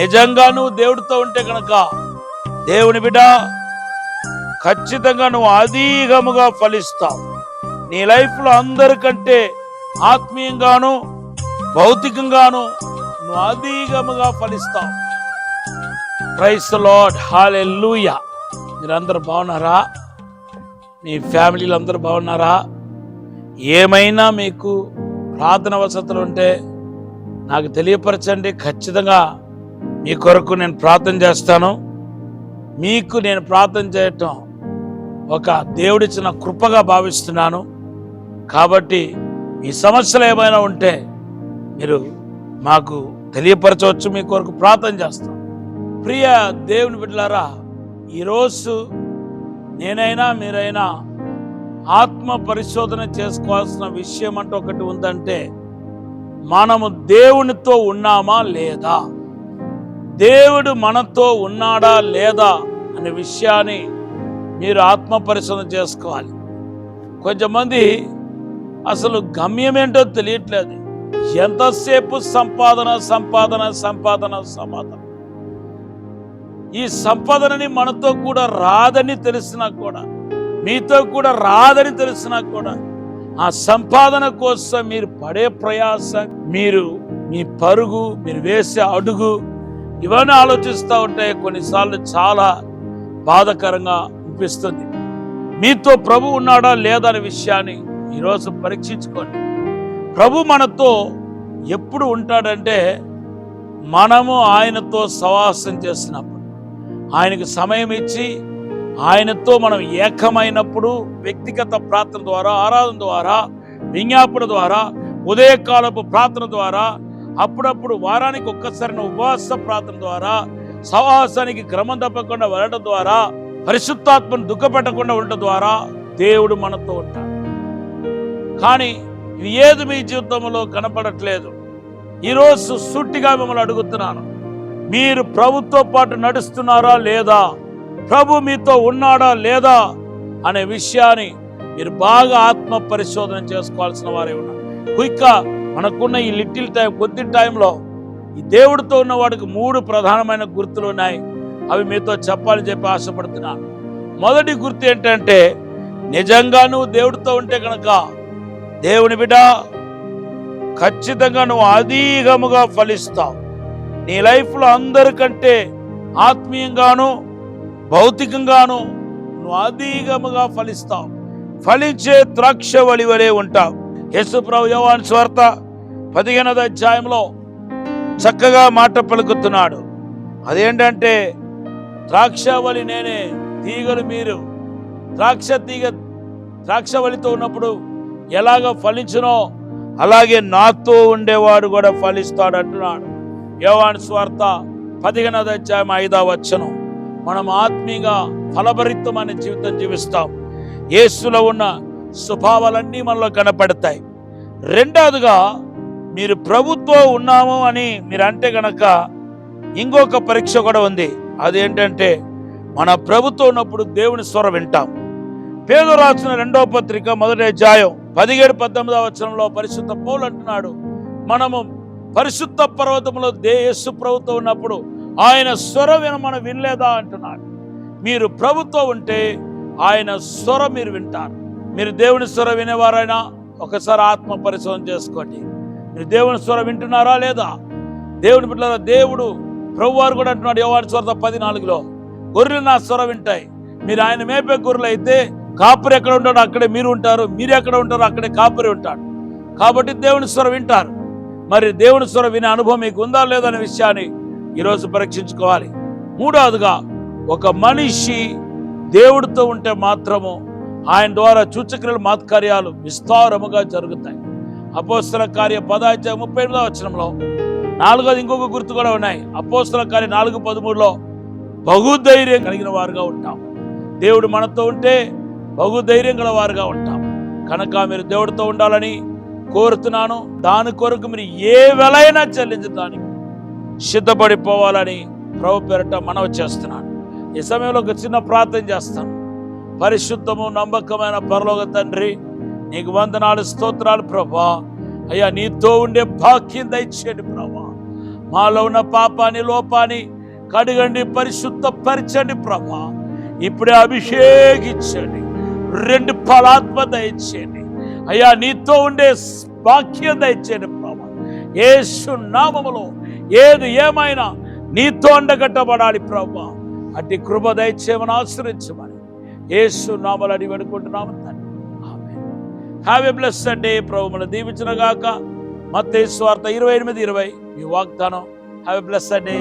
నిజంగా నువ్వు దేవుడితో ఉంటే కనుక దేవుని బిడ్డ ఖచ్చితంగా నువ్వు అధికముగా ఫలిస్తావు. నీ లైఫ్లో అందరికంటే ఆత్మీయంగాను భౌతికంగాను నువ్వు అధికముగా ఫలిస్తావు. ప్రైజ్ ది లార్డ్, హల్లెలూయా. మీరందరూ బాగున్నారా? మీ ఫ్యామిలీలు అందరూ బాగున్నారా? ఏమైనా మీకు ప్రార్థన వసతులు ఉంటే నాకు తెలియపరచండి. ఖచ్చితంగా మీ కొరకు నేను ప్రార్థన చేస్తాను. మీకు నేను ప్రార్థన చేయటం ఒక దేవుడిచ్చిన కృపగా భావిస్తున్నాను. కాబట్టి ఈ సమస్యలు ఏమైనా ఉంటే మీరు మాకు తెలియపరచవచ్చు. మీ కొరకు ప్రార్థన చేస్తాం. ప్రియ దేవుని బిడ్డలారా, ఈరోజు నేనైనా మీరైనా ఆత్మ పరిశోధన చేసుకోవాల్సిన విషయం అంటూ ఒకటి ఉందంటే, మనము దేవునితో ఉన్నామా లేదా, దేవుడు మనతో ఉన్నాడా లేదా అనే విషయాన్ని మీరు ఆత్మ పరిశోధన చేసుకోవాలి. కొంతమంది అసలు గమ్యం ఏంటో తెలియట్లేదు. ఎంతసేపు సంపాదన సంపాదన సంపాదన సంపాదన. ఈ సంపాదనని మనతో కూడా రాదని తెలిసినా కూడా, మీతో కూడా రాదని తెలిసినా కూడా, ఆ సంపాదన కోసం మీరు పడే ప్రయాస, మీరు మీ పరుగు, మీరు వేసే అడుగు, ఇవన్నీ ఆలోచిస్తూ ఉంటే కొన్నిసార్లు చాలా బాధాకరంగా అనిపిస్తుంది. మీతో ప్రభు ఉన్నాడా లేదా అనే విషయాన్ని ఈరోజు పరీక్షించుకోండి. ప్రభు మనతో ఎప్పుడు ఉంటాడంటే, మనము ఆయనతో సహవాసం చేసినప్పుడు, ఆయనకు సమయం ఇచ్చి ఆయనతో మనం ఏకమైనప్పుడు, వ్యక్తిగత ప్రార్థన ద్వారా, ఆరాధన ద్వారా, విజ్ఞాపన ద్వారా, ఉదయకాలపు ప్రార్థన ద్వారా, అప్పుడప్పుడు వారానికి ఒక్కసారి ఉపవాస ప్రార్థన ద్వారా, సహవాసానికి క్రమం తప్పకుండా వెళ్ళడం ద్వారా, పరిశుద్ధాత్మను దుఃఖపెట్టకుండా ఉండటం ద్వారా దేవుడు మనతో ఉంటాడు. కానీ ఇది ఏది మీ జీవితంలో కనపడట్లేదు. ఈరోజు సూటిగా మిమ్మల్ని అడుగుతున్నాను, మీరు ప్రభుతో పాటు నడుస్తున్నారా లేదా, ప్రభు మీతో ఉన్నాడా లేదా అనే విషయాన్ని మీరు బాగా ఆత్మ పరిశోధన చేసుకోవాల్సిన వారే ఉన్నారు. క్విక్గా మనకున్న ఈ లిటిల్ టైం, కొద్ది టైంలో ఈ దేవుడితో ఉన్నవాడికి 3 ప్రధానమైన గుర్తులు ఉన్నాయి. అవి మీతో చెప్పాలని చెప్పి ఆశపడుతున్నాను. మొదటి గుర్తు ఏంటంటే, నిజంగా నువ్వు దేవుడితో ఉంటే కనుక దేవుని బిడ్డ ఖచ్చితంగా నువ్వు అధికముగా ఫలిస్తావు. నీ లైఫ్లో అందరికంటే ఆత్మీయంగాను భౌతికంగాను నువ్వు అధికముగా ఫలిస్తావు. ఫలించే ద్రాక్షవల్లి వలె ఉంటావు. యేసు ప్రభు యోహాను సువార్త 15వ అధ్యాయంలో చక్కగా మాట పలుకుతున్నాడు. అదేంటంటే, ద్రాక్షవల్లి నేనే, తీగలు మీరు. ద్రాక్షవల్లితో ఉన్నప్పుడు ఎలాగ ఫలించునో అలాగే నాతో ఉండేవాడు కూడా ఫలిస్తాడు అంటున్నాడు. యోహాను సువార్త 15వ అధ్యాయం 5వ వచనం. మనం ఆత్మీయంగా ఫలభరితమైన జీవితం జీవిస్తాం. యేసులో ఉన్న స్వభావాలన్నీ మనలో కనపడతాయి. రెండవదిగా, మీరు ప్రభుత్వం ఉన్నాము అని మీరు అంటే గనక ఇంకొక పరీక్ష కూడా ఉంది. అదేంటంటే, మన ప్రభుత్వం ఉన్నప్పుడు దేవుని స్వరం వింటాం. పేతురు రాసిన 2వ పత్రిక 1వ అధ్యాయం 17-18వ వచనంలో పరిశుద్ధ పౌలు అంటున్నాడు, మనము పరిశుద్ధ పర్వతంలో యేసు ప్రభుతో ఉన్నప్పుడు ఆయన స్వరం మనం వినలేదా అంటున్నాడు. మీరు ప్రభుతో ఉంటే ఆయన స్వరం మీరు వింటారు. మీరు దేవుని స్వరం వినేవారైనా ఒకసారి ఆత్మ పరిశోధన చేసుకోండి. మీరు దేవుని స్వరం వింటున్నారా లేదా? దేవుని బిడ్డలారా, దేవుడు ప్రభువారు కూడా అంటున్నాడు యోహాను సువార్త 14లో, గొర్రెలు నా స్వరం వింటాయి. మీరు ఆయన మేపే గొర్రెలు అయితే కాపరి ఎక్కడ ఉంటాడో అక్కడే మీరు ఉంటారు, మీరు ఎక్కడ ఉంటారో అక్కడే కాపరి ఉంటాడు. కాబట్టి దేవుని స్వరం వింటారు. మరి దేవుని స్వరం వినే అనుభవం మీకు ఉందా లేదా అనే విషయాన్ని ఈరోజు పరీక్షించుకోవాలి. మూడవదిగా, ఒక మనిషి దేవుడితో ఉంటే మాత్రము ఆయన ద్వారా సూచక్రియలు మహత్కార్యాలు విస్తారముగా జరుగుతాయి. అపోస్తల కార్య 10వ అధ్యాయం 38వ వచనంలో 4వది ఇంకొక గుర్తు కూడా ఉన్నాయి. అపోస్తల కార్య 4:13లో బహుధైర్యం కలిగిన వారుగా ఉంటాం. దేవుడు మనతో ఉంటే బహుధైర్యం గల వారుగా ఉంటాం. కనుక మీరు దేవుడితో ఉండాలని కోరుతున్నాను. దాని కొరకు మీరు ఏ వెలైనా చెల్లించడానికి సిద్ధపడిపోవాలని ప్రభు పేరిట మనవి చేస్తున్నాను. ఈ సమయంలో ఒక చిన్న ప్రార్థన చేస్తాను. పరిశుద్ధము నమ్మకమైన పరలోక తండ్రి, నీకు వందనాలు, స్తోత్రాలు ప్రభా. అయ్యా, నీతో ఉండే భాగ్యం దయచేయండి ప్రభా. మాలో ఉన్న పాపాన్ని, లోపాన్ని కడగండి, పరిశుద్ధపరచండి ప్రభా. ఇప్పుడే అభిషేకించండి, 2 పలాత్మ దయచేయండి అయ్యా. నీతో ఉండే వాక్యం దయచేయండి ప్రభా. యేసు నామములో ఏది ఏమైనా నీతో అండగట్టబడాలి ప్రభా. అట్టి కృప దయచేయమని ఆశ్రయించమని యేసు నామములో అడిగి వేడుకుంటున్నాము తండ్రి. Amen. Have a blessed day. ప్రభు మనల్ని దీవించును గాక. మత్తయి సువార్త 28:20 ఈ వాగ్దానం. Have a blessed day.